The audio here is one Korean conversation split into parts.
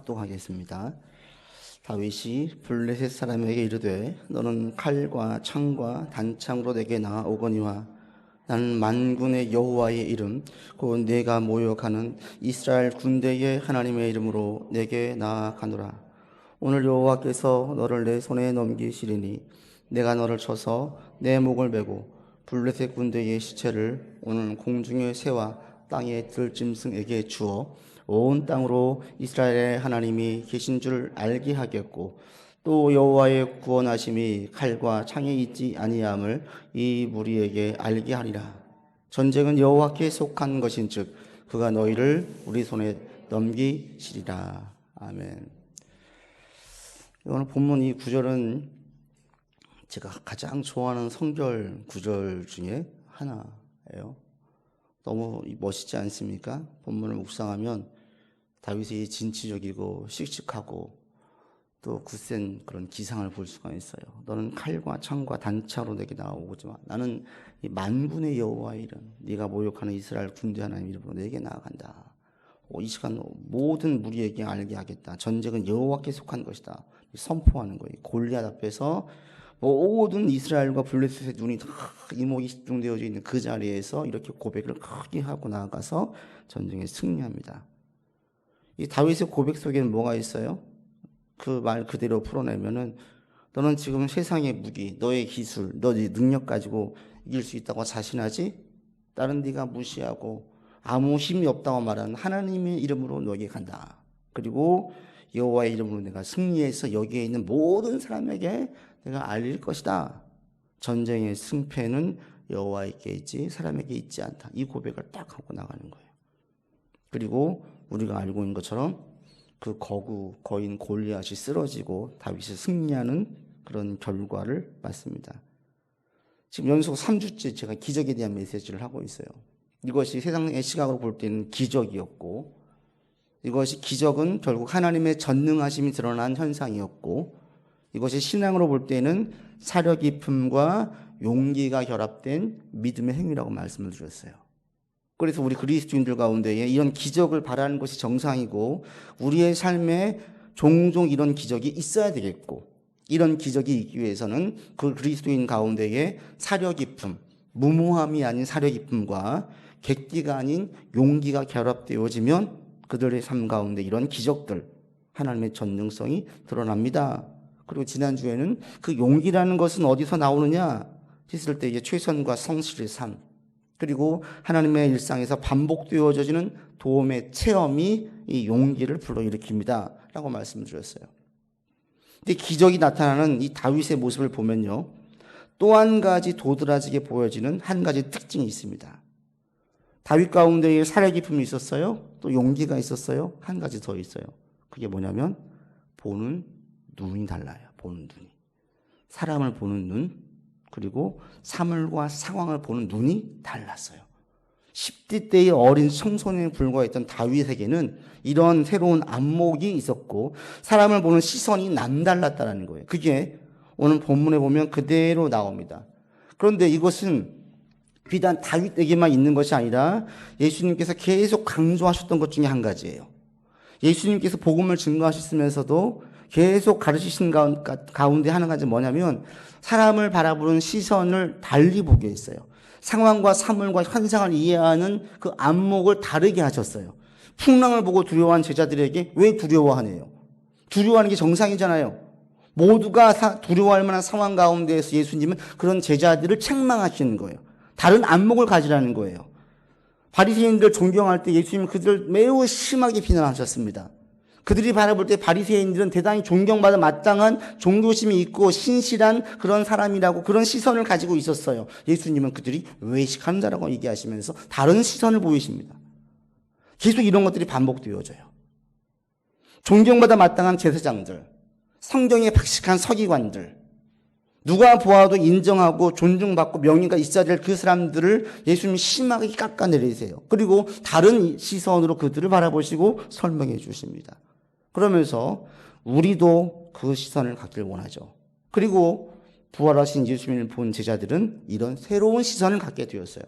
합독하겠습니다. 다윗이 블레셋 사람에게 이르되 너는 칼과 창과 단창으로 내게 나아오거니와 나는 만군의 여호와의 이름 곧 내가 모욕하는 이스라엘 군대의 하나님의 이름으로 내게 나아가노라. 오늘 여호와께서 너를 내 손에 넘기시리니 내가 너를 쳐서 내 목을 메고 블레셋 군대의 시체를 오늘 공중의 새와 땅의 들짐승에게 주어 온 땅으로 이스라엘의 하나님이 계신 줄 알게 하겠고 또 여호와의 구원하심이 칼과 창에 있지 아니함을 이 무리에게 알게 하리라. 전쟁은 여호와께 속한 것인즉 그가 너희를 우리 손에 넘기시리라. 아멘. 오늘 본문 이 구절은 제가 가장 좋아하는 성결 구절 중에 하나예요. 너무 멋있지 않습니까? 본문을 묵상하면 다윗이 진취적이고 씩씩하고 또 굳센 그런 기상을 볼 수가 있어요. 너는 칼과 창과 단차로 내게 나아오지만 나는 이 만군의 여호와의 이름, 네가 모욕하는 이스라엘 군대 하나님 이름으로 내게 나아간다. 이 시간 모든 무리에게 알게 하겠다. 전쟁은 여호와께 속한 것이다. 선포하는 거예요. 골리앗 앞에서 모든 이스라엘과 블레셋의 눈이 다 이목이 집중되어져 있는 그 자리에서 이렇게 고백을 크게 하고 나아가서 전쟁에 승리합니다. 이 다윗의 고백 속에는 뭐가 있어요? 그 말 그대로 풀어내면은 너는 지금 세상의 무기, 너의 기술, 너의 능력 가지고 이길 수 있다고 자신하지? 다른 네가 무시하고 아무 힘이 없다고 말하는 하나님의 이름으로 너에게 간다. 그리고 여호와의 이름으로 내가 승리해서 여기에 있는 모든 사람에게 내가 알릴 것이다. 전쟁의 승패는 여호와에게 있지 사람에게 있지 않다. 이 고백을 딱 하고 나가는 거예요. 그리고 우리가 알고 있는 것처럼 그 거인 골리앗이 쓰러지고 다윗이 승리하는 그런 결과를 맞습니다. 지금 연속 3주째 제가 기적에 대한 메시지를 하고 있어요. 이것이 세상의 시각으로 볼 때는 기적이었고 이것이 기적은 결국 하나님의 전능하심이 드러난 현상이었고 이것이 신앙으로 볼 때는 사려 깊음과 용기가 결합된 믿음의 행위라고 말씀을 드렸어요. 그래서 우리 그리스도인들 가운데 이런 기적을 바라는 것이 정상이고 우리의 삶에 종종 이런 기적이 있어야 되겠고 이런 기적이 있기 위해서는 그 그리스도인 가운데에 사려 깊음, 무모함이 아닌 사려 깊음과 객기가 아닌 용기가 결합되어지면 그들의 삶 가운데 이런 기적들, 하나님의 전능성이 드러납니다. 그리고 지난주에는 그 용기라는 것은 어디서 나오느냐 했을 때 이게 최선과 성실의 삶 그리고 하나님의 일상에서 반복되어지는 도움의 체험이 이 용기를 불러일으킵니다 라고 말씀드렸어요. 근데 기적이 나타나는 이 다윗의 모습을 보면요 또 한 가지 도드라지게 보여지는 한 가지 특징이 있습니다. 다윗 가운데에 사려 깊음이 있었어요. 또 용기가 있었어요. 한 가지 더 있어요. 그게 뭐냐면 보는 눈이 달라요. 보는 눈이. 사람을 보는 눈 그리고 사물과 상황을 보는 눈이 달랐어요. 10대 때의 어린 청소년에 불과했던 다윗에게는 이런 새로운 안목이 있었고 사람을 보는 시선이 남달랐다는 거예요. 그게 오늘 본문에 보면 그대로 나옵니다. 그런데 이것은 비단 다윗에게만 있는 것이 아니라 예수님께서 계속 강조하셨던 것 중에 한 가지예요. 예수님께서 복음을 증거하셨으면서도 계속 가르치신 가운데 하는 가지 뭐냐면 사람을 바라보는 시선을 달리 보게 했어요. 상황과 사물과 현상을 이해하는 그 안목을 다르게 하셨어요. 풍랑을 보고 두려워한 제자들에게 왜 두려워하네요? 두려워하는 게 정상이잖아요. 모두가 두려워할 만한 상황 가운데에서 예수님은 그런 제자들을 책망하시는 거예요. 다른 안목을 가지라는 거예요. 바리새인들 존경할 때 예수님은 그들을 매우 심하게 비난하셨습니다. 그들이 바라볼 때 바리새인들은 대단히 존경받아 마땅한 종교심이 있고 신실한 그런 사람이라고 그런 시선을 가지고 있었어요. 예수님은 그들이 외식하는 자라고 얘기하시면서 다른 시선을 보이십니다. 계속 이런 것들이 반복되어져요. 존경받아 마땅한 제사장들, 성경에 박식한 서기관들, 누가 보아도 인정하고 존중받고 명예가 있어야 될 그 사람들을 예수님이 심하게 깎아내리세요. 그리고 다른 시선으로 그들을 바라보시고 설명해 주십니다. 그러면서 우리도 그 시선을 갖길 원하죠. 그리고 부활하신 예수님을 본 제자들은 이런 새로운 시선을 갖게 되었어요.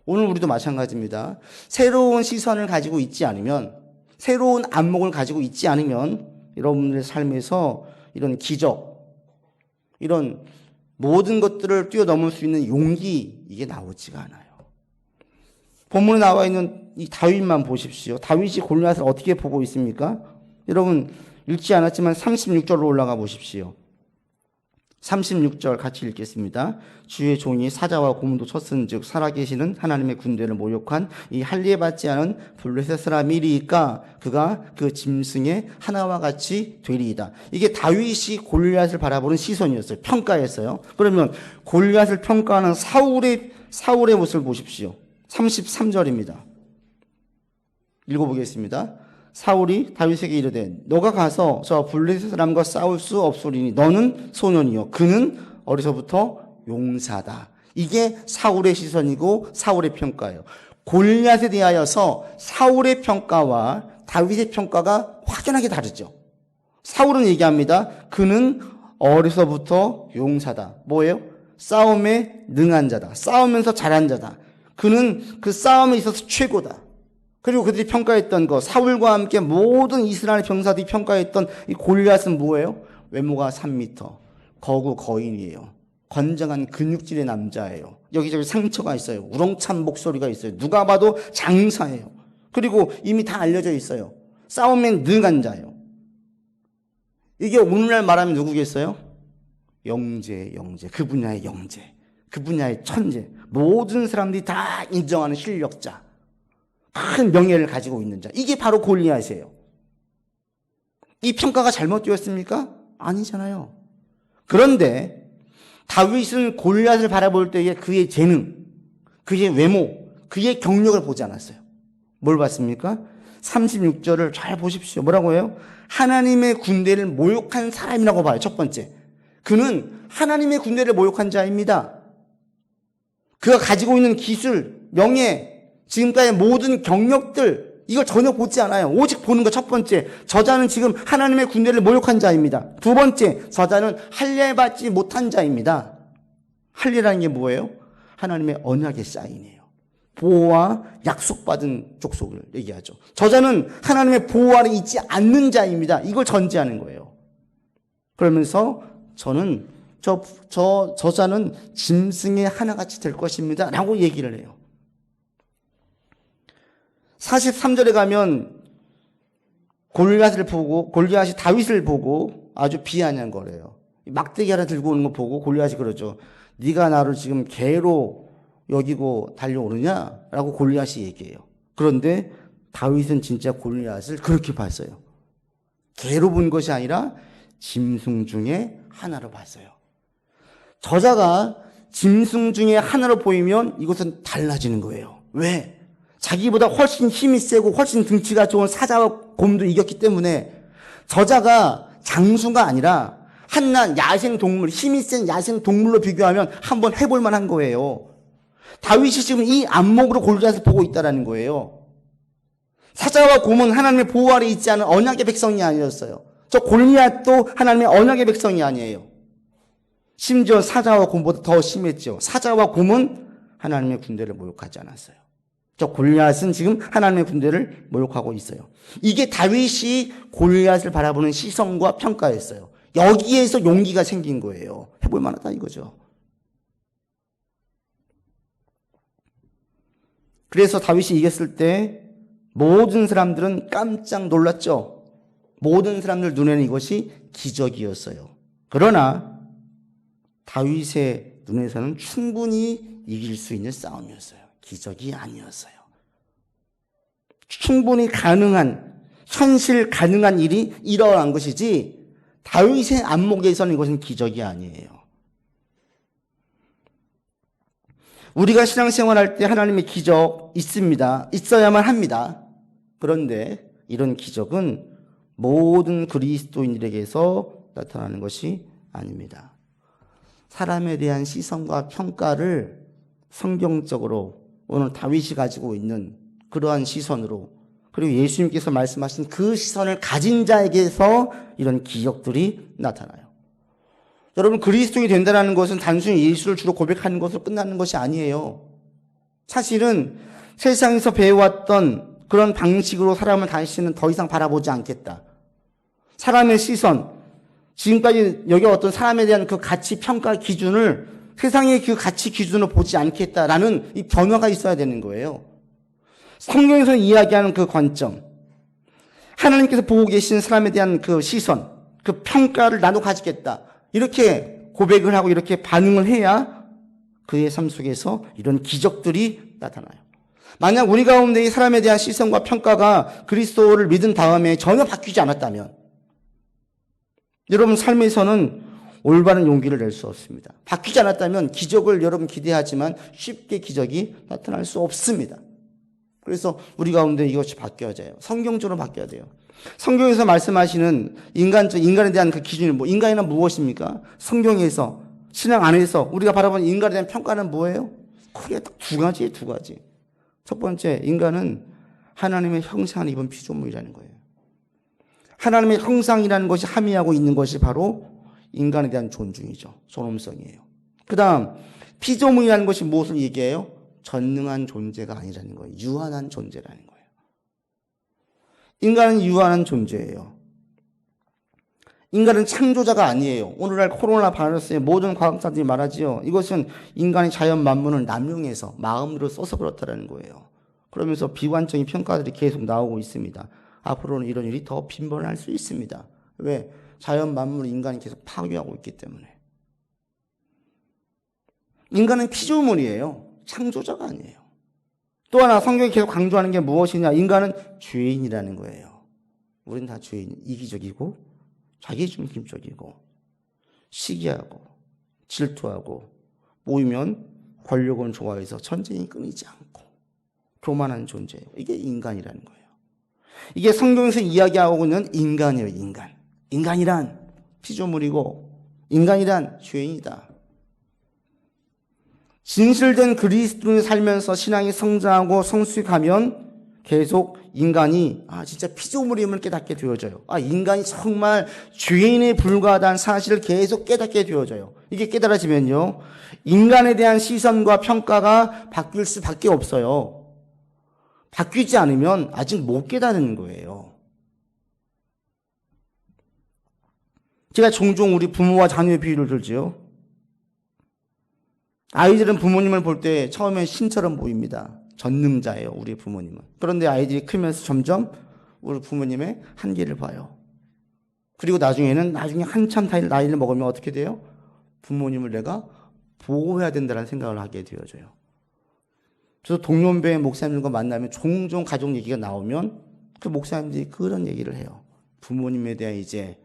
오늘 우리도 마찬가지입니다. 새로운 시선을 가지고 있지 않으면 새로운 안목을 가지고 있지 않으면 여러분들의 삶에서 이런 기적, 이런 모든 것들을 뛰어넘을 수 있는 용기, 이게 나오지가 않아요. 본문에 나와 있는 이 다윗만 보십시오. 다윗이 골리앗을 어떻게 보고 있습니까? 여러분 읽지 않았지만 36절로 올라가 보십시오. 36절 같이 읽겠습니다. 주의 종이 사자와 고문도 쳤은즉 살아계시는 하나님의 군대를 모욕한 이 할례 받지 않은 블레셋 사람이리이까 그가 그 짐승의 하나와 같이 되리이다. 이게 다윗이 골리앗을 바라보는 시선이었어요. 평가였어요. 그러면 골리앗을 평가하는 사울의 모습을 보십시오. 33절입니다. 읽어보겠습니다. 사울이 다윗에게 이르되 너가 가서 저 블레셋 사람과 싸울 수 없으리니 너는 소년이요 그는 어려서부터 용사다. 이게 사울의 시선이고 사울의 평가예요. 골리앗에 대하여서 사울의 평가와 다윗의 평가가 확연하게 다르죠. 사울은 얘기합니다. 그는 어려서부터 용사다. 뭐예요? 싸움에 능한 자다. 싸우면서 잘한 자다. 그는 그 싸움에 있어서 최고다. 그리고 그들이 평가했던 거, 사울과 함께 모든 이스라엘 병사들이 평가했던 이 골리앗은 뭐예요? 외모가 3m, 거구 거인이에요. 건장한 근육질의 남자예요. 여기저기 상처가 있어요. 우렁찬 목소리가 있어요. 누가 봐도 장사예요. 그리고 이미 다 알려져 있어요. 싸움엔 능한 자예요. 이게 오늘날 말하면 누구겠어요? 영재. 그 분야의 영재. 그 분야의 천재. 모든 사람들이 다 인정하는 실력자. 큰 명예를 가지고 있는 자. 이게 바로 골리앗이에요. 이 평가가 잘못되었습니까? 아니잖아요. 그런데 다윗은 골리앗을 바라볼 때에 그의 재능, 그의 외모, 그의 경력을 보지 않았어요. 뭘 봤습니까? 36절을 잘 보십시오. 뭐라고 해요? 하나님의 군대를 모욕한 사람이라고 봐요. 첫 번째. 그는 하나님의 군대를 모욕한 자입니다. 그가 가지고 있는 기술, 명예, 지금까지 모든 경력들, 이걸 전혀 보지 않아요. 오직 보는 거 첫 번째. 저자는 지금 하나님의 군대를 모욕한 자입니다. 두 번째, 저자는 할례 받지 못한 자입니다. 할례라는 게 뭐예요? 하나님의 언약의 사인이에요. 보호와 약속받은 족속을 얘기하죠. 저자는 하나님의 보호 아래 있지 않는 자입니다. 이걸 전제하는 거예요. 그러면서 저자는 짐승의 하나같이 될 것입니다. 라고 얘기를 해요. 43절에 가면 골리앗이 다윗을 보고 아주 비아냥거려요. 막대기 하나 들고 오는 거 보고 골리앗이 그러죠. 네가 나를 지금 개로 여기고 달려오느냐? 라고 골리앗이 얘기해요. 그런데 다윗은 진짜 골리앗을 그렇게 봤어요. 개로 본 것이 아니라 짐승 중에 하나로 봤어요. 저자가 짐승 중에 하나로 보이면 이것은 달라지는 거예요. 왜? 자기보다 훨씬 힘이 세고 훨씬 등치가 좋은 사자와 곰도 이겼기 때문에 저자가 장수가 아니라 한낱 야생동물, 힘이 센 야생동물로 비교하면 한번 해볼 만한 거예요. 다윗이 지금 이 안목으로 골리앗을 보고 있다는 거예요. 사자와 곰은 하나님의 보호 아래 있지 않은 언약의 백성이 아니었어요. 저 골리앗도 하나님의 언약의 백성이 아니에요. 심지어 사자와 곰보다 더 심했죠. 사자와 곰은 하나님의 군대를 모욕하지 않았어요. 저 골리앗은 지금 하나님의 군대를 모욕하고 있어요. 이게 다윗이 골리앗을 바라보는 시선과 평가였어요. 여기에서 용기가 생긴 거예요. 해볼 만하다 이거죠. 그래서 다윗이 이겼을 때 모든 사람들은 깜짝 놀랐죠. 모든 사람들 눈에는 이것이 기적이었어요. 그러나 다윗의 눈에서는 충분히 이길 수 있는 싸움이었어요. 기적이 아니었어요. 충분히 가능한, 현실 가능한 일이 일어난 것이지 다윗의 안목에서는 이것은 기적이 아니에요. 우리가 신앙생활할 때 하나님의 기적 있습니다. 있어야만 합니다. 그런데 이런 기적은 모든 그리스도인들에게서 나타나는 것이 아닙니다. 사람에 대한 시선과 평가를 성경적으로 오늘 다윗이 가지고 있는 그러한 시선으로, 그리고 예수님께서 말씀하신 그 시선을 가진 자에게서 이런 기적들이 나타나요. 여러분, 그리스도인이 된다는 것은 단순히 예수를 주로 고백하는 것으로 끝나는 것이 아니에요. 사실은 세상에서 배워왔던 그런 방식으로 사람을 다시는 더 이상 바라보지 않겠다. 사람의 시선, 지금까지 여기 어떤 사람에 대한 그 가치 평가 기준을 세상의 그 가치 기준으로 보지 않겠다라는 이 변화가 있어야 되는 거예요. 성경에서 이야기하는 그 관점, 하나님께서 보고 계신 사람에 대한 그 시선, 그 평가를 나도 가지겠다. 이렇게 고백을 하고 이렇게 반응을 해야 그의 삶 속에서 이런 기적들이 나타나요. 만약 우리 가운데 이 사람에 대한 시선과 평가가 그리스도를 믿은 다음에 전혀 바뀌지 않았다면 여러분 삶에서는 올바른 용기를 낼 수 없습니다. 바뀌지 않았다면 기적을 여러분 기대하지만 쉽게 기적이 나타날 수 없습니다. 그래서 우리 가운데 이것이 바뀌어야 돼요. 성경적으로 바뀌어야 돼요. 성경에서 말씀하시는 인간에 대한 그 기준이 인간이란 무엇입니까? 성경에서, 신앙 안에서 우리가 바라보는 인간에 대한 평가는 뭐예요? 크게 딱 두 가지예요, 두 가지. 첫 번째, 인간은 하나님의 형상을 입은 피조물이라는 거예요. 하나님의 형상이라는 것이 함의하고 있는 것이 바로 인간에 대한 존중이죠. 존엄성이에요. 그 다음, 피조물이라는 것이 무엇을 얘기해요? 전능한 존재가 아니라는 거예요. 유한한 존재라는 거예요. 인간은 유한한 존재예요. 인간은 창조자가 아니에요. 오늘날 코로나 바이러스의 모든 과학자들이 말하지요. 이것은 인간이 자연 만물을 남용해서 마음으로 써서 그렇다는 거예요. 그러면서 비관적인 평가들이 계속 나오고 있습니다. 앞으로는 이런 일이 더 빈번할 수 있습니다. 왜? 자연 만물을 인간이 계속 파괴하고 있기 때문에. 인간은 피조물이에요. 창조자가 아니에요. 또 하나 성경이 계속 강조하는 게 무엇이냐? 인간은 죄인이라는 거예요. 우린 다 죄인, 이기적이고 자기중심적이고 시기하고 질투하고 모이면 권력은 좋아해서 전쟁이 끊이지 않고 교만한 존재예요. 이게 인간이라는 거예요. 이게 성경에서 이야기하고 있는 인간이에요. 인간이란 피조물이고 인간이란 죄인이다. 진실된 그리스도인을 살면서 신앙이 성장하고 성숙하면 계속 인간이 진짜 피조물임을 깨닫게 되어져요. 인간이 정말 죄인에 불과하다는 사실을 계속 깨닫게 되어져요. 이게 깨달아지면요, 인간에 대한 시선과 평가가 바뀔 수밖에 없어요. 바뀌지 않으면 아직 못 깨닫는 거예요. 제가 종종 우리 부모와 자녀의 비유를 들지요. 아이들은 부모님을 볼 때 처음엔 신처럼 보입니다. 전능자예요, 우리 부모님은. 그런데 아이들이 크면서 점점 우리 부모님의 한계를 봐요. 그리고 나중에 한참 나이를 먹으면 어떻게 돼요? 부모님을 내가 보호해야 된다는 생각을 하게 되어져요. 그래서 동년배 목사님과 만나면 종종 가족 얘기가 나오면 그 목사님들이 그런 얘기를 해요. 부모님에 대한 이제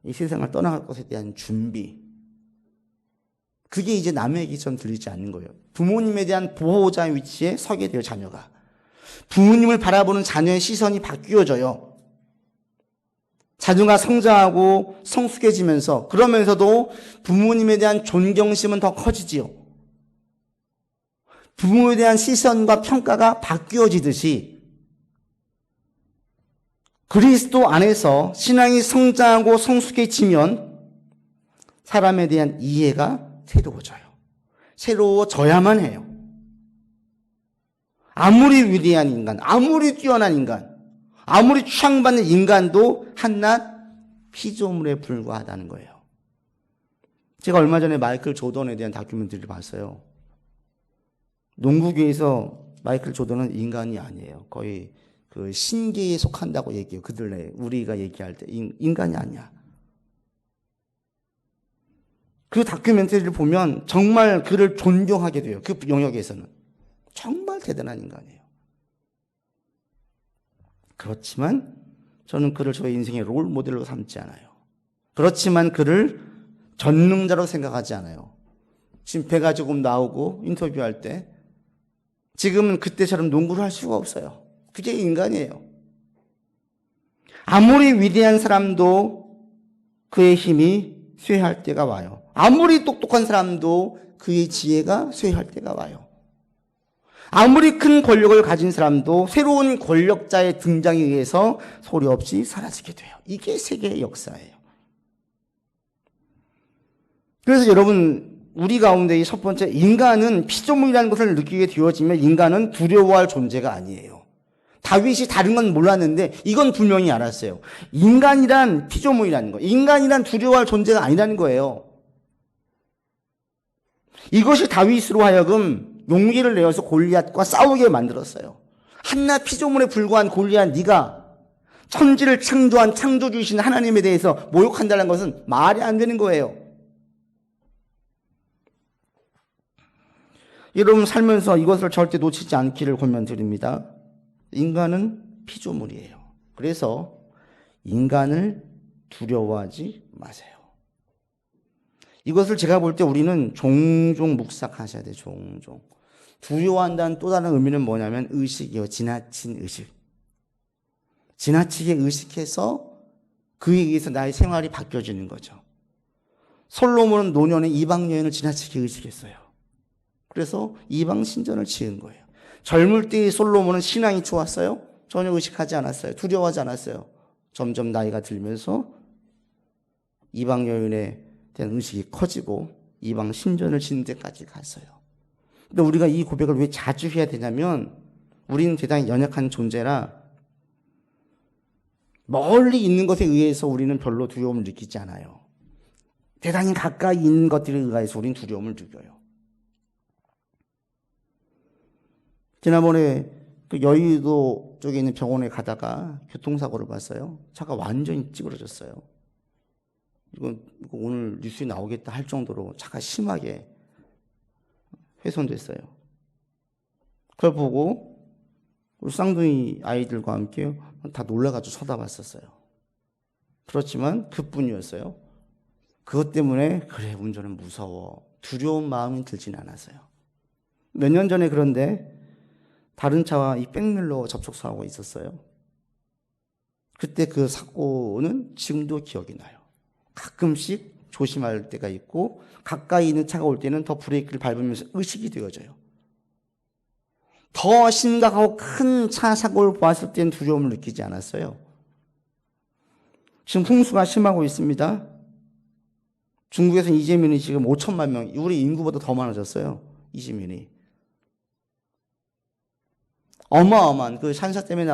이 세상을 떠나갈 것에 대한 준비. 그게 이제 남의 얘기처럼 들리지 않는 거예요. 부모님에 대한 보호자의 위치에 서게 돼요, 자녀가. 부모님을 바라보는 자녀의 시선이 바뀌어져요. 자녀가 성장하고 성숙해지면서 그러면서도 부모님에 대한 존경심은 더 커지지요. 부모에 대한 시선과 평가가 바뀌어지듯이 그리스도 안에서 신앙이 성장하고 성숙해지면 사람에 대한 이해가 새로워져요. 새로워져야만 해요. 아무리 위대한 인간, 아무리 뛰어난 인간, 아무리 추앙받는 인간도 한낱 피조물에 불과하다는 거예요. 제가 얼마 전에 마이클 조던에 대한 다큐멘터리를 봤어요. 농구계에서 마이클 조던은 인간이 아니에요. 거의 그 신계에 속한다고 얘기해요. 그들 우리가 얘기할 때 인간이 아니야. 그 다큐멘터리를 보면 정말 그를 존경하게 돼요. 그 영역에서는. 정말 대단한 인간이에요. 그렇지만 저는 그를 저의 인생의 롤 모델로 삼지 않아요. 그렇지만 그를 전능자로 생각하지 않아요. 지금 배가 조금 나오고 인터뷰할 때 지금은 그때처럼 농구를 할 수가 없어요. 그게 인간이에요. 아무리 위대한 사람도 그의 힘이 쇠할 때가 와요. 아무리 똑똑한 사람도 그의 지혜가 쇠할 때가 와요. 아무리 큰 권력을 가진 사람도 새로운 권력자의 등장에 의해서 소리 없이 사라지게 돼요. 이게 세계의 역사예요. 그래서 여러분, 우리 가운데 이 첫 번째, 인간은 피조물이라는 것을 느끼게 되어지면 인간은 두려워할 존재가 아니에요. 다윗이 다른 건 몰랐는데 이건 분명히 알았어요. 인간이란 피조물이라는 거, 인간이란 두려워할 존재가 아니라는 거예요. 이것이 다윗으로 하여금 용기를 내어서 골리앗과 싸우게 만들었어요. 한낱 피조물에 불과한 골리앗, 네가 천지를 창조한 창조주이신 하나님에 대해서 모욕한다는 것은 말이 안 되는 거예요. 여러분 살면서 이것을 절대 놓치지 않기를 권면드립니다. 인간은 피조물이에요. 그래서 인간을 두려워하지 마세요. 이것을 제가 볼 때 우리는 종종 묵상하셔야 돼요. 종종. 두려워한다는 또 다른 의미는 뭐냐면 의식이요. 지나친 의식. 지나치게 의식해서 그에 의해서 나의 생활이 바뀌어지는 거죠. 솔로몬은 노년에 이방 여인을 지나치게 의식했어요. 그래서 이방 신전을 지은 거예요. 젊을 때의 솔로몬은 신앙이 좋았어요? 전혀 의식하지 않았어요. 두려워하지 않았어요. 점점 나이가 들면서 이방 여인에 대한 의식이 커지고 이방 신전을 짓는 데까지 갔어요. 근데 우리가 이 고백을 왜 자주 해야 되냐면 우리는 대단히 연약한 존재라 멀리 있는 것에 의해서 우리는 별로 두려움을 느끼지 않아요. 대단히 가까이 있는 것들에 의해서 우리는 두려움을 느껴요. 지난번에 그 여의도 쪽에 있는 병원에 가다가 교통사고를 봤어요. 차가 완전히 찌그러졌어요. 이거 오늘 뉴스에 나오겠다 할 정도로 차가 심하게 훼손됐어요. 그걸 보고 우리 쌍둥이 아이들과 함께 다 놀라가지고 쳐다봤었어요. 그렇지만 그뿐이었어요. 그것 때문에 그래 운전은 무서워 두려운 마음이 들진 않았어요. 몇 년 전에 그런데 다른 차와 이 백밀러 접촉사고가 있었어요. 그때 그 사고는 지금도 기억이 나요. 가끔씩 조심할 때가 있고 가까이 있는 차가 올 때는 더 브레이크를 밟으면서 의식이 되어져요. 더 심각하고 큰 차 사고를 보았을 때는 두려움을 느끼지 않았어요. 지금 홍수가 심하고 있습니다. 중국에서는 이재민이 지금 5천만 명, 우리 인구보다 더 많아졌어요. 이재민이. 어마어마한 그 산사 때문에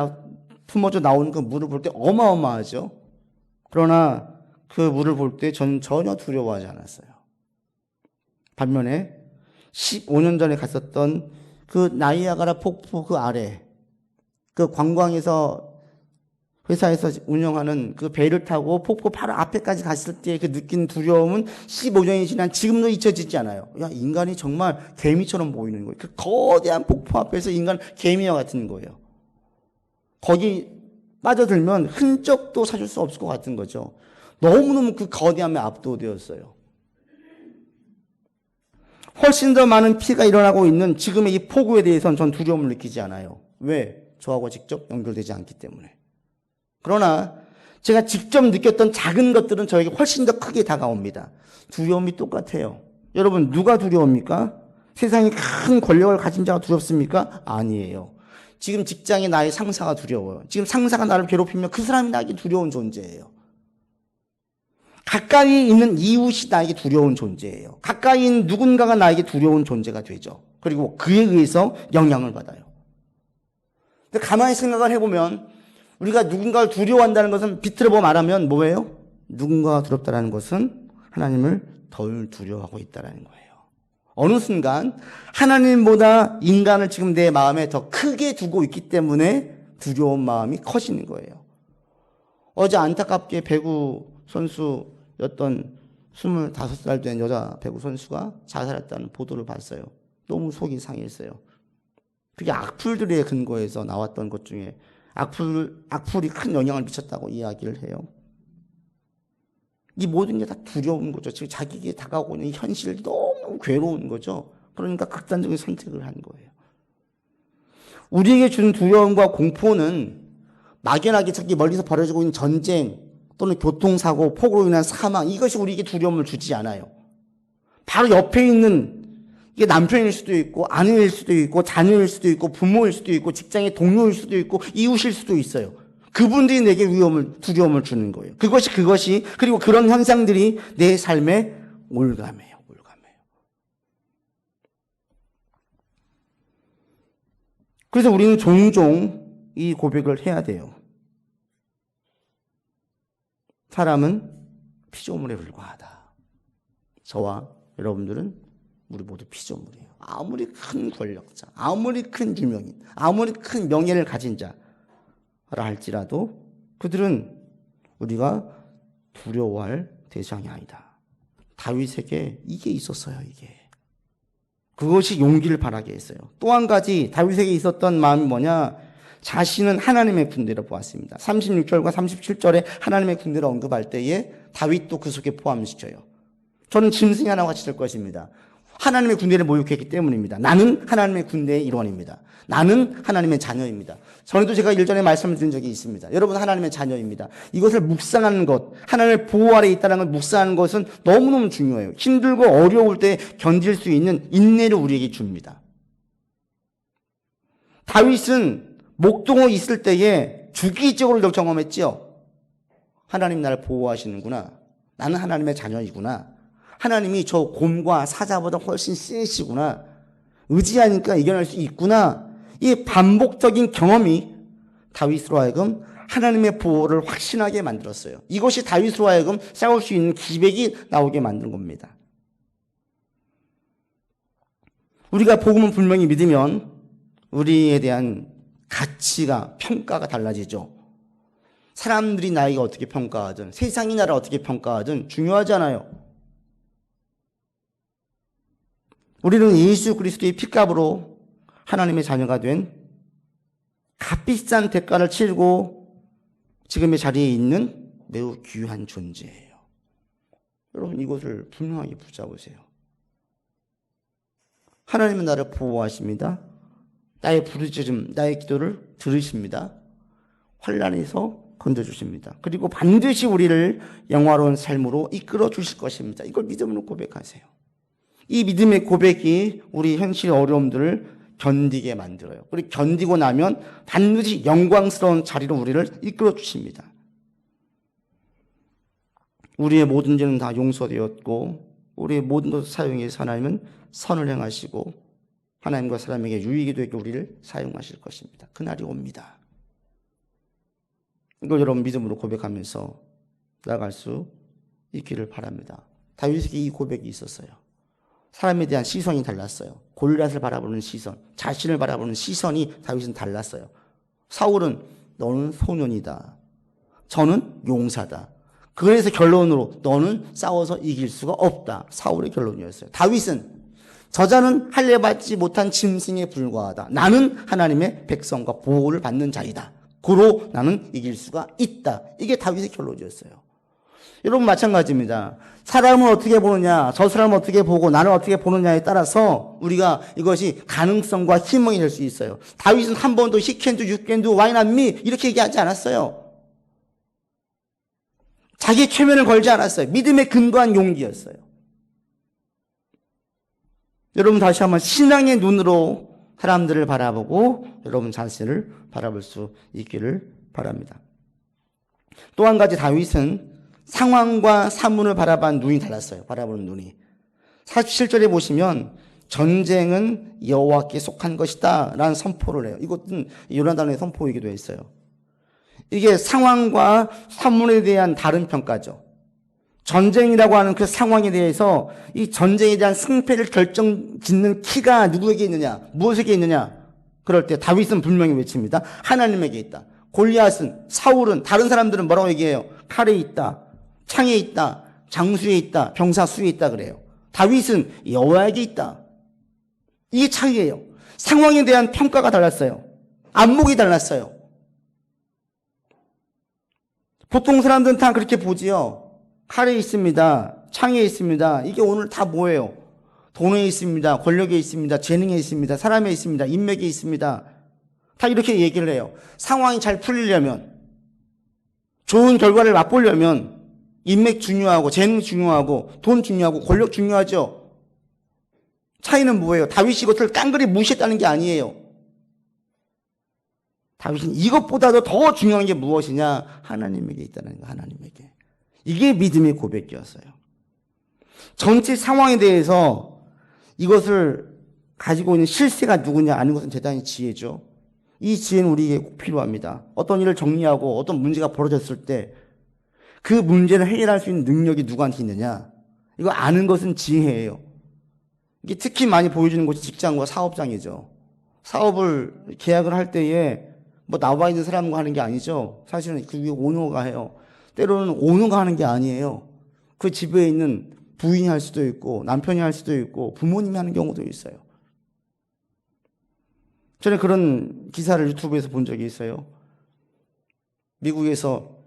품어져 나오는 그 물을 볼 때 어마어마하죠. 그러나 그 물을 볼 때 저는 전혀 두려워하지 않았어요. 반면에 15년 전에 갔었던 그 나이아가라 폭포 그 아래 그 관광에서 회사에서 운영하는 그 배를 타고 폭포 바로 앞에까지 갔을 때 그 느낀 두려움은 15년이 지난 지금도 잊혀지지 않아요. 야, 인간이 정말 개미처럼 보이는 거예요. 그 거대한 폭포 앞에서 인간 개미와 같은 거예요. 거기 빠져들면 흔적도 찾을 수 없을 것 같은 거죠. 너무너무 그 거대함에 압도되었어요. 훨씬 더 많은 피해가 일어나고 있는 지금의 이 폭우에 대해서는 전 두려움을 느끼지 않아요. 왜? 저하고 직접 연결되지 않기 때문에. 그러나 제가 직접 느꼈던 작은 것들은 저에게 훨씬 더 크게 다가옵니다. 두려움이 똑같아요. 여러분 누가 두려웁니까? 세상에 큰 권력을 가진 자가 두렵습니까? 아니에요. 지금 직장에 나의 상사가 두려워요. 지금 상사가 나를 괴롭히면 그 사람이 나에게 두려운 존재예요. 가까이 있는 이웃이 나에게 두려운 존재예요. 가까이 있는 누군가가 나에게 두려운 존재가 되죠. 그리고 그에 의해서 영향을 받아요. 근데 가만히 생각을 해보면 우리가 누군가를 두려워한다는 것은 비틀어보고 말하면 뭐예요? 누군가가 두렵다는 것은 하나님을 덜 두려워하고 있다는 거예요. 어느 순간 하나님보다 인간을 지금 내 마음에 더 크게 두고 있기 때문에 두려운 마음이 커지는 거예요. 어제 안타깝게 배구 선수였던 25살 된 여자 배구 선수가 자살했다는 보도를 봤어요. 너무 속이 상했어요. 그게 악플들에 근거해서 나왔던 것 중에 악플이 큰 영향을 미쳤다고 이야기를 해요. 이 모든 게 다 두려운 거죠. 지금 자기에게 다가오고 있는 이 현실이 너무 괴로운 거죠. 그러니까 극단적인 선택을 한 거예요. 우리에게 주는 두려움과 공포는 막연하게 저기 멀리서 벌어지고 있는 전쟁 또는 교통사고, 폭우로 인한 사망 이것이 우리에게 두려움을 주지 않아요. 바로 옆에 있는 이게 남편일 수도 있고 아내일 수도 있고 자녀일 수도 있고 부모일 수도 있고 직장의 동료일 수도 있고 이웃일 수도 있어요. 그분들이 내게 두려움을 주는 거예요. 그것이 그리고 그런 현상들이 내 삶에 올가매요. 그래서 우리는 종종 이 고백을 해야 돼요. 사람은 피조물에 불과하다. 저와 여러분들은 우리 모두 피조물이에요. 아무리 큰 권력자, 아무리 큰 유명인, 아무리 큰 명예를 가진 자라 할지라도 그들은 우리가 두려워할 대상이 아니다. 다윗에게 이게 있었어요. 이게. 그것이 용기를 바라게 했어요. 또 한 가지 다윗에게 있었던 마음이 뭐냐? 자신은 하나님의 군대로 보았습니다. 36절과 37절에 하나님의 군대를 언급할 때에 다윗도 그 속에 포함시켜요. 저는 짐승이 하나와 같이 될 것입니다. 하나님의 군대를 모욕했기 때문입니다. 나는 하나님의 군대의 일원입니다. 나는 하나님의 자녀입니다. 전에도 제가 일전에 말씀을 드린 적이 있습니다. 여러분 하나님의 자녀입니다. 이것을 묵상하는 것, 하나님의 보호 아래 있다는 걸 묵상하는 것은 너무너무 중요해요. 힘들고 어려울 때 견딜 수 있는 인내를 우리에게 줍니다. 다윗은 목동에 있을 때에 주기적으로 경험했지요. 하나님 나를 보호하시는구나. 나는 하나님의 자녀이구나. 하나님이 저 곰과 사자보다 훨씬 세시구나. 의지하니까 이겨낼 수 있구나. 이 반복적인 경험이 다윗으로 하여금 하나님의 보호를 확신하게 만들었어요. 이것이 다윗으로 하여금 싸울 수 있는 기백이 나오게 만든 겁니다. 우리가 복음을 분명히 믿으면 우리에 대한 가치가, 평가가 달라지죠. 사람들이 나에게 어떻게 평가하든, 세상이 나를 어떻게 평가하든 중요하지 않아요. 우리는 예수 그리스도의 피값으로 하나님의 자녀가 된 값비싼 대가를 치르고 지금의 자리에 있는 매우 귀한 존재예요. 여러분 이것을 분명하게 붙잡으세요. 하나님은 나를 보호하십니다. 나의 부르짖음, 나의 기도를 들으십니다. 환난에서 건져주십니다. 그리고 반드시 우리를 영화로운 삶으로 이끌어 주실 것입니다. 이걸 믿음으로 고백하세요. 이 믿음의 고백이 우리 현실의 어려움들을 견디게 만들어요. 그리고 견디고 나면 반드시 영광스러운 자리로 우리를 이끌어 주십니다. 우리의 모든 죄는 다 용서되었고 우리의 모든 것을 사용해서 하나님은 선을 행하시고 하나님과 사람에게 유익이 되게 우리를 사용하실 것입니다. 그날이 옵니다. 이걸 여러분 믿음으로 고백하면서 나아갈 수 있기를 바랍니다. 다윗에게 이 고백이 있었어요. 사람에 대한 시선이 달랐어요. 골리앗을 바라보는 시선, 자신을 바라보는 시선이 다윗은 달랐어요. 사울은 너는 소년이다. 저는 용사다. 그래서 결론으로 너는 싸워서 이길 수가 없다. 사울의 결론이었어요. 다윗은 저자는 할례 받지 못한 짐승에 불과하다. 나는 하나님의 백성과 보호를 받는 자이다. 그로 나는 이길 수가 있다. 이게 다윗의 결론이었어요. 여러분 마찬가지입니다. 사람을 어떻게 보느냐, 저 사람을 어떻게 보고 나를 어떻게 보느냐에 따라서 우리가 이것이 가능성과 희망이 될 수 있어요. 다윗은 한 번도 he can do, you can do, why not me 이렇게 얘기하지 않았어요. 자기 최면을 걸지 않았어요. 믿음에 근거한 용기였어요. 여러분 다시 한번 신앙의 눈으로 사람들을 바라보고 여러분 자신을 바라볼 수 있기를 바랍니다. 또 한 가지 다윗은 상황과 사문을 바라본 눈이 달랐어요. 바라보는 눈이. 47절에 보시면 전쟁은 여호와께 속한 것이다 라는 선포를 해요. 이것은 요나단의 선포이기도 했어요. 이게 상황과 사문에 대한 다른 평가죠. 전쟁이라고 하는 그 상황에 대해서 이 전쟁에 대한 승패를 결정짓는 키가 누구에게 있느냐, 무엇에게 있느냐. 그럴 때 다윗은 분명히 외칩니다. 하나님에게 있다. 골리앗은, 사울은, 다른 사람들은 뭐라고 얘기해요? 칼에 있다, 창에 있다, 장수에 있다, 병사 수에 있다 그래요. 다윗은 여호와에게 있다. 이게 차이예요. 상황에 대한 평가가 달랐어요. 안목이 달랐어요. 보통 사람들은 다 그렇게 보지요. 칼에 있습니다. 창에 있습니다. 이게 오늘 다 뭐예요? 돈에 있습니다. 권력에 있습니다. 재능에 있습니다. 사람에 있습니다. 인맥에 있습니다. 다 이렇게 얘기를 해요. 상황이 잘 풀리려면, 좋은 결과를 맛보려면 인맥 중요하고 재능 중요하고 돈 중요하고 권력 중요하죠. 차이는 뭐예요? 다윗이 이것을 깡그리 무시했다는 게 아니에요. 다윗은 이것보다도 더 중요한 게 무엇이냐? 하나님에게 있다는 거, 하나님에게. 이게 믿음의 고백이었어요. 전체 상황에 대해서 이것을 가지고 있는 실세가 누구냐 아는 것은 대단히 지혜죠. 이 지혜는 우리에게 꼭 필요합니다. 어떤 일을 정리하고 어떤 문제가 벌어졌을 때 그 문제를 해결할 수 있는 능력이 누구한테 있느냐? 이거 아는 것은 지혜예요. 이게 특히 많이 보여주는 곳이 직장과 사업장이죠. 사업을 계약을 할 때에 뭐 나와 있는 사람과 하는 게 아니죠. 사실은 그 위에 오너가 해요. 때로는 오너가 하는 게 아니에요. 그 집에 있는 부인이 할 수도 있고 남편이 할 수도 있고 부모님이 하는 경우도 있어요. 저는 그런 기사를 유튜브에서 본 적이 있어요. 미국에서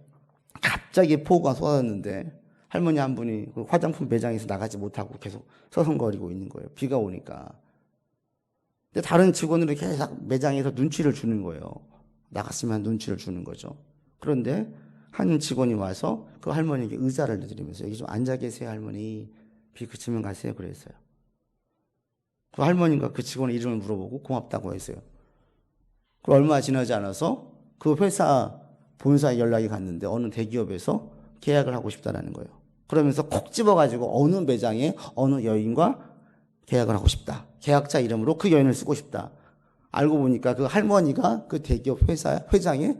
갑자기 폭우가 쏟아졌는데 할머니 한 분이 그 화장품 매장에서 나가지 못하고 계속 서성거리고 있는 거예요. 비가 오니까. 근데 다른 직원들이 계속 매장에서 눈치를 주는 거예요. 나갔으면 눈치를 주는 거죠. 그런데 한 직원이 와서 그 할머니에게 의자를 내드리면서 여기 좀 앉아 계세요, 할머니. 비 그치면 가세요. 그랬어요. 그 할머니가 그 직원의 이름을 물어보고 고맙다고 했어요. 그 얼마 지나지 않아서 그 회사 본사에 연락이 갔는데 어느 대기업에서 계약을 하고 싶다라는 거예요. 그러면서 콕 집어가지고 어느 매장에 어느 여인과 계약을 하고 싶다. 계약자 이름으로 그 여인을 쓰고 싶다. 알고 보니까 그 할머니가 그 대기업 회장의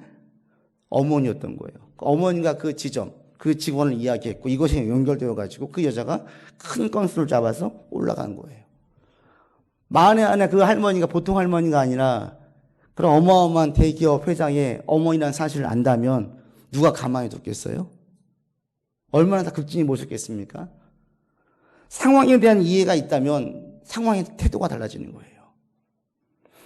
어머니였던 거예요. 그 어머니가 그 지점, 그 직원을 이야기했고 이것이 연결되어 가지고 그 여자가 큰 건수를 잡아서 올라간 거예요. 만에 하나 그 할머니가 보통 할머니가 아니라 그런 어마어마한 대기업 회장의 어머니라는 사실을 안다면 누가 가만히 뒀겠어요? 얼마나 다 급진이 모셨겠습니까? 상황에 대한 이해가 있다면 상황의 태도가 달라지는 거예요.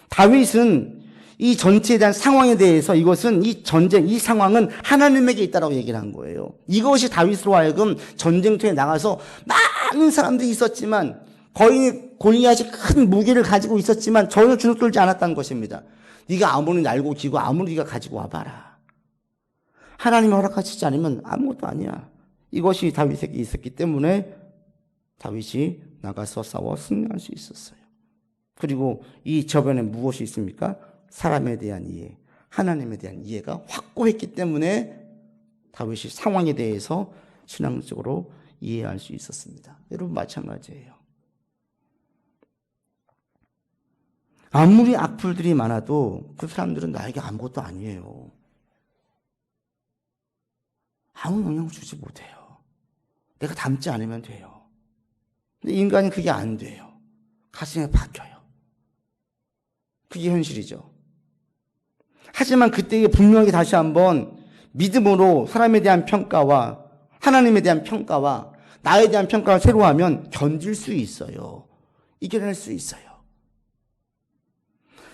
다윗은 이 전체에 대한 상황에 대해서 이것은 이 전쟁, 이 상황은 하나님에게 있다라고 얘기를 한 거예요. 이것이 다윗으로 하여금 전쟁터에 나가서 많은 사람들이 있었지만 거인이 골리앗이 큰 무기를 가지고 있었지만 전혀 주눅들지 않았다는 것입니다. 네가 아무리 날고 기고 아무리 네가 가지고 와봐라. 하나님이 허락하시지 않으면 아무것도 아니야. 이것이 다윗에게 있었기 때문에 다윗이 나가서 싸워 승리할 수 있었어요. 그리고 이 저변에 무엇이 있습니까? 사람에 대한 이해, 하나님에 대한 이해가 확고했기 때문에 다윗이 상황에 대해서 신앙적으로 이해할 수 있었습니다. 여러분 마찬가지예요. 아무리 악플들이 많아도 그 사람들은 나에게 아무것도 아니에요. 아무 영향을 주지 못해요. 내가 닮지 않으면 돼요. 근데 인간은 그게 안 돼요. 가슴에 박혀요. 그게 현실이죠. 하지만 그때에 분명히 다시 한번 믿음으로 사람에 대한 평가와 하나님에 대한 평가와 나에 대한 평가를 새로 하면 견딜 수 있어요. 이겨낼 수 있어요.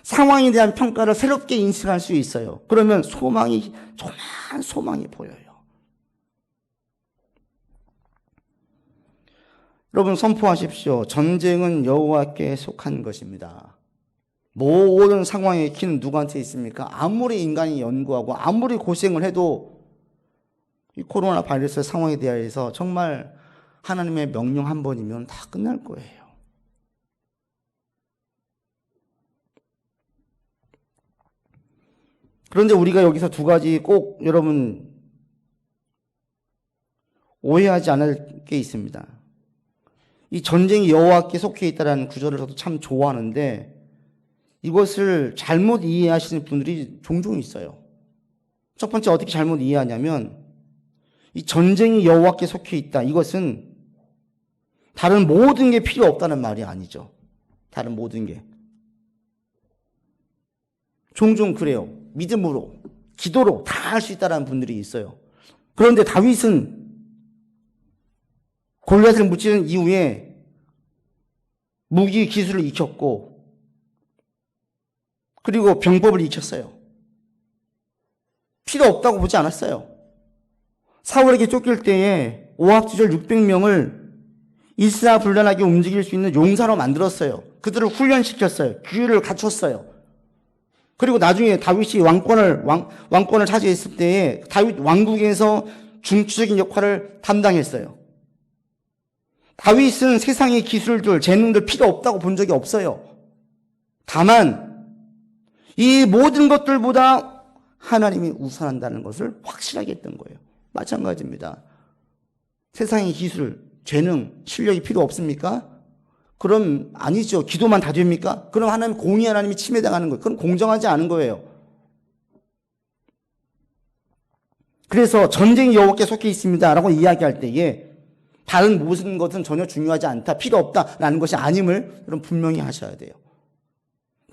상황에 대한 평가를 새롭게 인식할 수 있어요. 그러면 소망이, 조그만 소망이 보여요. 여러분 선포하십시오. 전쟁은 여호와께 속한 것입니다. 모든 상황의 키는 누구한테 있습니까? 아무리 인간이 연구하고 아무리 고생을 해도 이 코로나 바이러스 상황에 대해서 정말 하나님의 명령 한 번이면 다 끝날 거예요. 그런데 우리가 여기서 두 가지 꼭 여러분 오해하지 않을 게 있습니다. 이 전쟁이 여호와께 속해 있다라는 구절을 저도 참 좋아하는데 이것을 잘못 이해하시는 분들이 종종 있어요. 첫 번째 어떻게 잘못 이해하냐면 이 전쟁이 여호와께 속해 있다. 이것은 다른 모든 게 필요 없다는 말이 아니죠. 다른 모든 게. 종종 그래요. 믿음으로, 기도로 다 할 수 있다는 분들이 있어요. 그런데 다윗은 골리앗을 무찌른 이후에 무기 기술을 익혔고 그리고 병법을 익혔어요. 필요 없다고 보지 않았어요. 사울에게 쫓길 때에 오합지졸 600명을 일사불란하게 움직일 수 있는 용사로 만들었어요. 그들을 훈련시켰어요. 기회를 갖췄어요. 그리고 나중에 다윗이 왕권을 차지했을 때에 다윗 왕국에서 중추적인 역할을 담당했어요. 다윗은 세상의 기술들, 재능들 필요 없다고 본 적이 없어요. 다만 이 모든 것들보다 하나님이 우선한다는 것을 확실하게 했던 거예요. 마찬가지입니다. 세상의 기술, 재능, 실력이 필요 없습니까? 그럼 아니죠. 기도만 다 됩니까? 그럼 공의 하나님이 침해당하는 거예요. 그럼 공정하지 않은 거예요. 그래서 전쟁이 여호와께 속해 있습니다라고 이야기할 때에 다른 모든 것은 전혀 중요하지 않다, 필요 없다라는 것이 아님을 여러분 분명히 하셔야 돼요.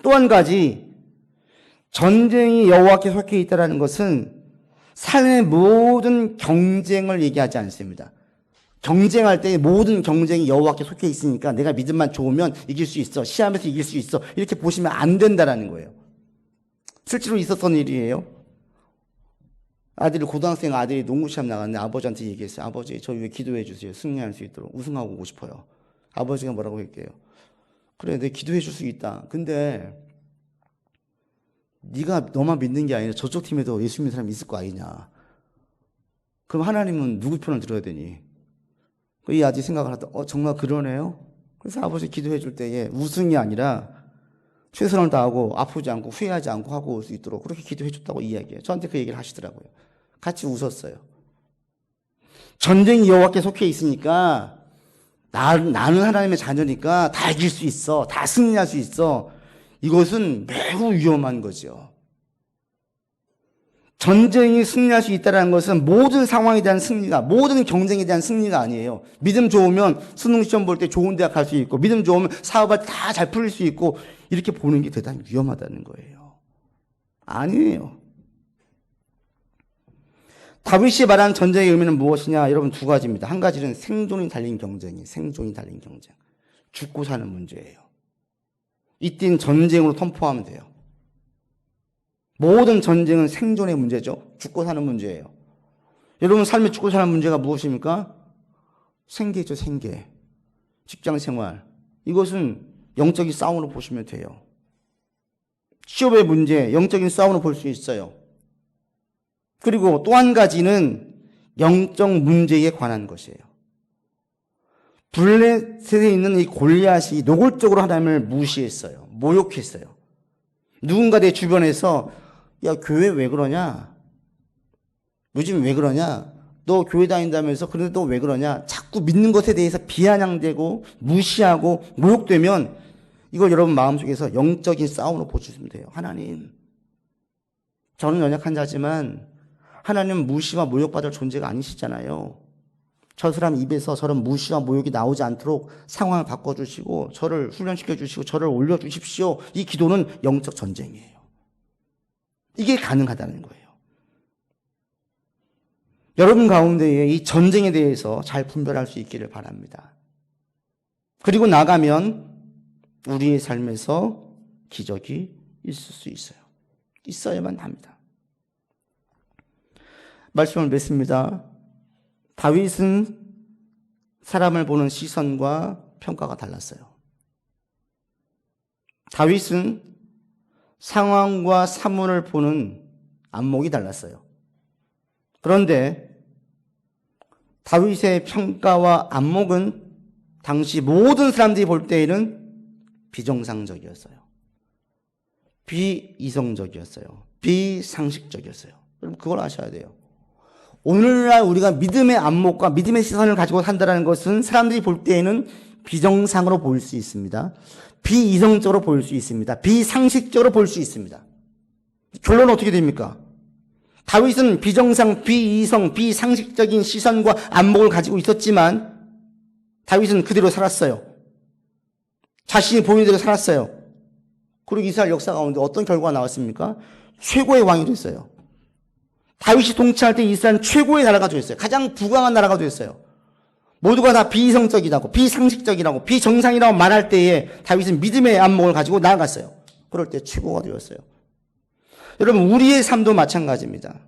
또 한 가지, 전쟁이 여호와께 속해 있다라는 것은 삶의 모든 경쟁을 얘기하지 않습니다. 경쟁할 때 모든 경쟁이 여호와께 속해 있으니까 내가 믿음만 좋으면 이길 수 있어, 시험에서 이길 수 있어, 이렇게 보시면 안 된다라는 거예요. 실제로 있었던 일이에요. 고등학생 아들이 농구 시합 나갔는데 아버지한테 얘기했어요. 아버지, 저 위해 기도해 주세요. 승리할 수 있도록. 우승하고 오고 싶어요. 아버지가 뭐라고 할게요? 그래, 내가 기도해 줄 수 있다. 근데 네가 너만 믿는 게 아니라 저쪽 팀에도 예수 믿는 사람이 있을 거 아니냐. 그럼 하나님은 누구 편을 들어야 되니? 이 아들이 생각을 하다, 정말 그러네요? 그래서 아버지 기도해 줄 때에 우승이 아니라 최선을 다하고 아프지 않고 후회하지 않고 하고 올 수 있도록 그렇게 기도해 줬다고 이야기해요. 저한테 그 얘기를 하시더라고요. 같이 웃었어요. 전쟁이 여호와께 속해 있으니까 나는 하나님의 자녀니까 다 이길 수 있어. 다 승리할 수 있어. 이것은 매우 위험한 거죠. 전쟁이 승리할 수 있다는 것은 모든 상황에 대한 승리가, 모든 경쟁에 대한 승리가 아니에요. 믿음 좋으면 수능 시험 볼 때 좋은 대학 갈 수 있고, 믿음 좋으면 사업을 다 잘 풀릴 수 있고, 이렇게 보는 게 대단히 위험하다는 거예요. 아니에요. 다윗이 말하는 전쟁의 의미는 무엇이냐? 여러분, 두 가지입니다. 한 가지는 생존이 달린 경쟁이에요. 생존이 달린 경쟁. 죽고 사는 문제예요. 이땐 전쟁으로 통포하면 돼요. 모든 전쟁은 생존의 문제죠. 죽고 사는 문제예요. 여러분 삶에 죽고 사는 문제가 무엇입니까? 생계죠, 생계. 직장 생활. 이것은 영적인 싸움으로 보시면 돼요. 취업의 문제, 영적인 싸움으로 볼 수 있어요. 그리고 또 한 가지는 영적 문제에 관한 것이에요. 블레셋에 있는 이 골리앗이 노골적으로 하나님을 무시했어요. 모욕했어요. 누군가 내 주변에서 야, 교회 왜 그러냐? 요즘 왜 그러냐? 너 교회 다닌다면서 그런데 너 왜 그러냐? 자꾸 믿는 것에 대해서 비아냥되고 무시하고 모욕되면 이걸 여러분 마음속에서 영적인 싸움으로 보시면 돼요. 하나님, 저는 연약한 자지만 하나님은 무시와 모욕받을 존재가 아니시잖아요. 저 사람 입에서 저런 무시와 모욕이 나오지 않도록 상황을 바꿔주시고 저를 훈련시켜 주시고 저를 올려주십시오. 이 기도는 영적 전쟁이에요. 이게 가능하다는 거예요. 여러분 가운데에 이 전쟁에 대해서 잘 분별할 수 있기를 바랍니다. 그리고 나가면 우리의 삶에서 기적이 있을 수 있어요. 있어야만 합니다. 말씀을 맺습니다. 다윗은 사람을 보는 시선과 평가가 달랐어요. 다윗은 상황과 사물을 보는 안목이 달랐어요. 그런데 다윗의 평가와 안목은 당시 모든 사람들이 볼 때에는 비정상적이었어요. 비이성적이었어요. 비상식적이었어요. 여러분 그걸 아셔야 돼요. 오늘날 우리가 믿음의 안목과 믿음의 시선을 가지고 산다는 것은 사람들이 볼 때에는 비정상으로 보일 수 있습니다. 비이성적으로 보일 수 있습니다. 비상식적으로 볼 수 있습니다. 결론은 어떻게 됩니까? 다윗은 비정상, 비이성, 비상식적인 시선과 안목을 가지고 있었지만 다윗은 그대로 살았어요. 자신이 보이는 대로 살았어요. 그리고 이스라엘 역사 가운데 어떤 결과가 나왔습니까? 최고의 왕이 됐어요. 다윗이 통치할 때 이스라엘은 최고의 나라가 됐어요. 가장 부강한 나라가 됐어요. 모두가 다 비이성적이라고, 비상식적이라고, 비정상이라고 말할 때에 다윗은 믿음의 안목을 가지고 나아갔어요. 그럴 때 최고가 되었어요. 여러분, 우리의 삶도 마찬가지입니다.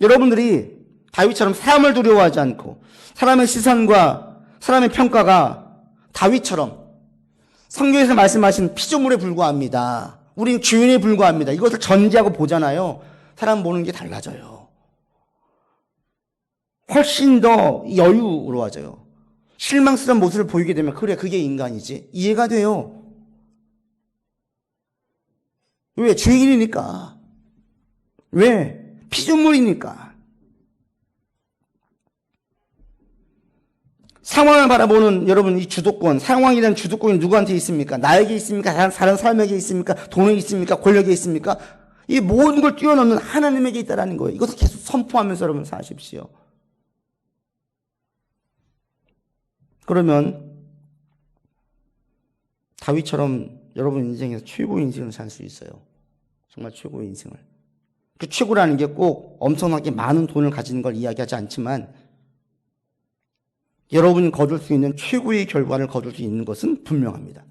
여러분들이 다윗처럼 사람을 두려워하지 않고 사람의 시선과 사람의 평가가 다윗처럼 성경에서 말씀하신 피조물에 불과합니다. 우리는 주인에 불과합니다. 이것을 전제하고 보잖아요. 사람 보는 게 달라져요. 훨씬 더 여유로워져요. 실망스러운 모습을 보이게 되면 그래, 그게 인간이지. 이해가 돼요. 왜? 죄인이니까. 왜? 피조물이니까. 상황을 바라보는 여러분 이 주도권, 상황에 대한 주도권이 누구한테 있습니까? 나에게 있습니까? 다른 사람에게 있습니까? 돈에 있습니까? 권력에 있습니까? 이 모든 걸 뛰어넘는 하나님에게 있다라는 거예요. 이것을 계속 선포하면서 여러분 사십시오. 그러면 다윗처럼 여러분 인생에서 최고의 인생을 살 수 있어요. 정말 최고의 인생을. 그 최고라는 게 꼭 엄청나게 많은 돈을 가지는 걸 이야기하지 않지만 여러분이 거둘 수 있는 최고의 결과를 거둘 수 있는 것은 분명합니다.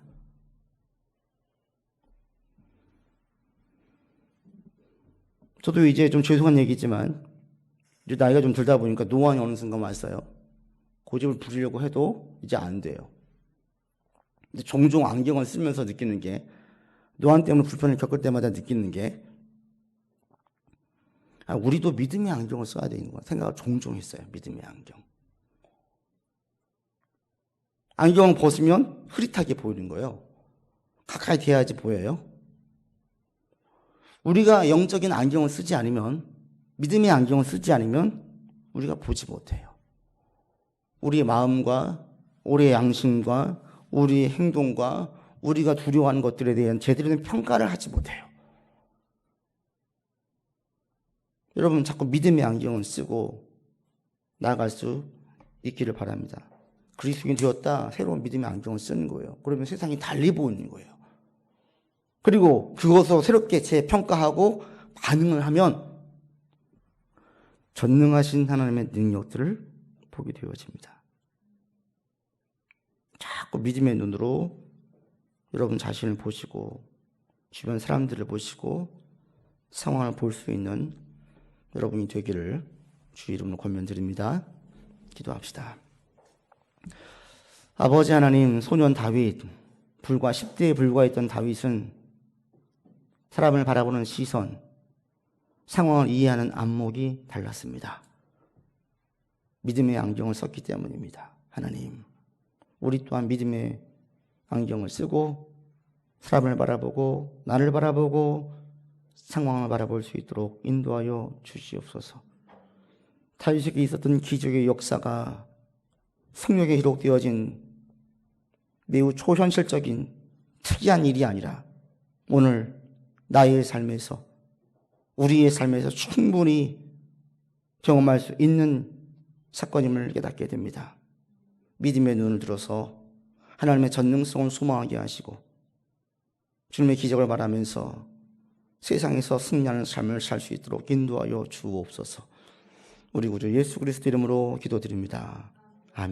저도 이제 좀 죄송한 얘기지만 이제 나이가 좀 들다 보니까 노안이 어느 순간 왔어요. 고집을 부리려고 해도 이제 안 돼요. 근데 종종 안경을 쓰면서 느끼는 게 노안 때문에 불편을 겪을 때마다 느끼는 게 우리도 믿음의 안경을 써야 되는 거야 생각을 종종 했어요. 믿음의 안경. 안경을 벗으면 흐릿하게 보이는 거예요. 가까이 대야지 보여요. 우리가 영적인 안경을 쓰지 않으면, 믿음의 안경을 쓰지 않으면 우리가 보지 못해요. 우리의 마음과 우리의 양심과 우리의 행동과 우리가 두려워하는 것들에 대한 제대로 된 평가를 하지 못해요. 여러분 자꾸 믿음의 안경을 쓰고 나아갈 수 있기를 바랍니다. 그리스도인이 되었다. 새로운 믿음의 안경을 쓰는 거예요. 그러면 세상이 달리 보이는 거예요. 그리고 그것을 새롭게 재평가하고 반응을 하면 전능하신 하나님의 능력들을 보게 되어집니다. 자꾸 믿음의 눈으로 여러분 자신을 보시고 주변 사람들을 보시고 상황을 볼 수 있는 여러분이 되기를 주 이름으로 권면드립니다. 기도합시다. 아버지 하나님, 소년 다윗, 불과 10대에 불과했던 다윗은 사람을 바라보는 시선, 상황을 이해하는 안목이 달랐습니다. 믿음의 안경을 썼기 때문입니다. 하나님, 우리 또한 믿음의 안경을 쓰고 사람을 바라보고 나를 바라보고 상황을 바라볼 수 있도록 인도하여 주시옵소서. 다윗에게 있었던 기적의 역사가 성경에 기록되어진 매우 초현실적인 특이한 일이 아니라 오늘 나의 삶에서, 우리의 삶에서 충분히 경험할 수 있는 사건임을 깨닫게 됩니다. 믿음의 눈을 들어서 하나님의 전능성을 소망하게 하시고 주님의 기적을 바라면서 세상에서 승리하는 삶을 살 수 있도록 인도하여 주옵소서. 우리 구주 예수 그리스도 이름으로 기도드립니다.